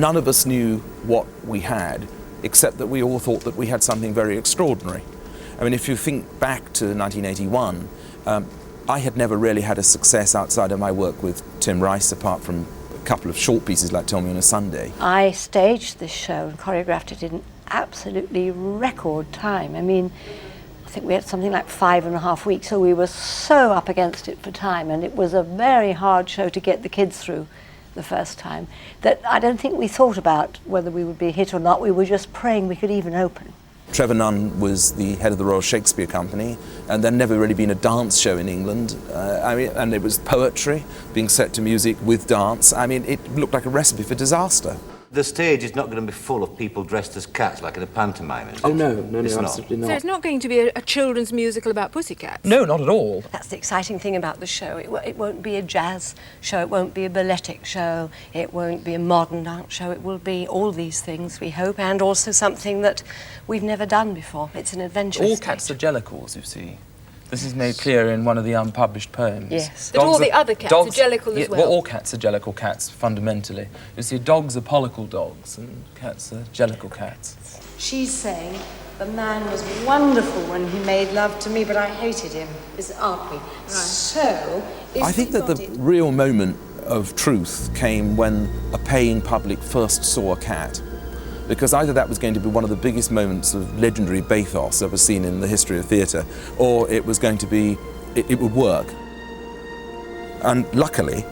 none of us knew what we had, except that we all thought that we had something very extraordinary. I mean, if you think back to 1981, I had never really had a success outside of my work with Tim Rice, apart from a couple of short pieces like Tell Me on a Sunday. I staged this show and choreographed it in absolutely record time. I mean, I think we had something like 5.5 weeks, so we were so up against it for time, and it was a very hard show to get the kids through the first time, that I don't think we thought about whether we would be a hit or not. We were just praying we could even open. Trevor Nunn was the head of the Royal Shakespeare Company, and there'd never really been a dance show in England. And it was poetry being set to music with dance. I mean, it looked like a recipe for disaster. The stage is not going to be full of people dressed as cats like in a pantomime, is it? Oh, no, Absolutely not. So it's not going to be a children's musical about pussycats? No, not at all. That's the exciting thing about the show. It won't be a jazz show, it won't be a balletic show, it won't be a modern dance show. It will be all these things, we hope, and also something that we've never done before. It's an adventure. All cats are jellicles, you see. This is made clear in one of the unpublished poems. Yes. But all the other cats are jellicle as well? Well, all cats are jellicle cats, fundamentally. You see, dogs are pollicle dogs, and cats are jellicle cats. She's saying the man was wonderful when he made love to me, but I hated him, aren't we? Right. So, I think that the real moment of truth came when a paying public first saw a cat. Because either that was going to be one of the biggest moments of legendary bathos ever seen in the history of theatre, or it was going to be, it would work. And luckily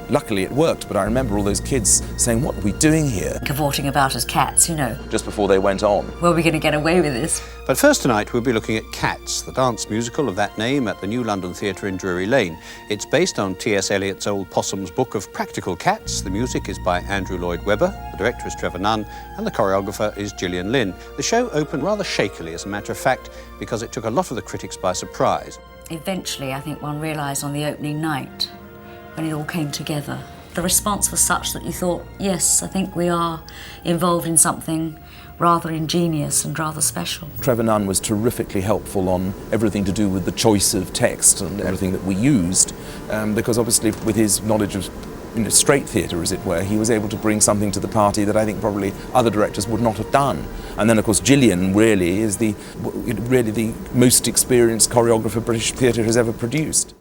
it worked, but I remember all those kids saying, what are we doing here? Cavorting about as cats, you know. Just before they went on. Were we going to get away with this? But first tonight we'll be looking at Cats, the dance musical of that name at the New London Theatre in Drury Lane. It's based on T.S. Eliot's old Possum's book of practical cats. The music is by Andrew Lloyd Webber, the director is Trevor Nunn, and the choreographer is Gillian Lynne. The show opened rather shakily, as a matter of fact, because it took a lot of the critics by surprise. Eventually, I think one realised on the opening night, when it all came together, the response was such that you thought, yes, I think we are involved in something rather ingenious and rather special. Trevor Nunn was terrifically helpful on everything to do with the choice of text and everything that we used, because obviously with his knowledge of straight theatre, as it were, he was able to bring something to the party that I think probably other directors would not have done. And then, of course, Gillian really is the most experienced choreographer British theatre has ever produced.